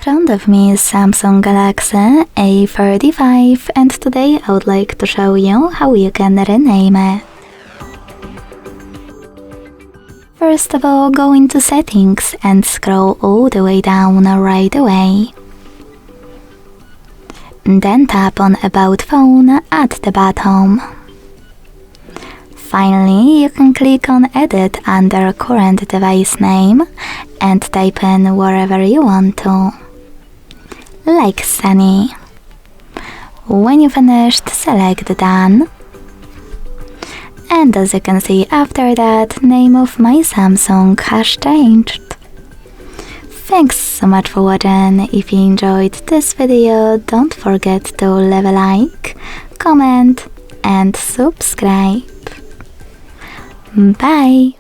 front of me is Samsung Galaxy A35 and today I would like to show you how you can rename it. First of all, go into settings and scroll all the way down right away. Then tap on About Phone at the bottom. Finally, you can click on Edit under Current Device Name and type in wherever you want to, like Sunny. When you finished, select Done. And as you can see, after that, name of my Samsung has changed. Thanks so much for watching. If you enjoyed this video, don't forget to leave a like, comment and subscribe. Bye!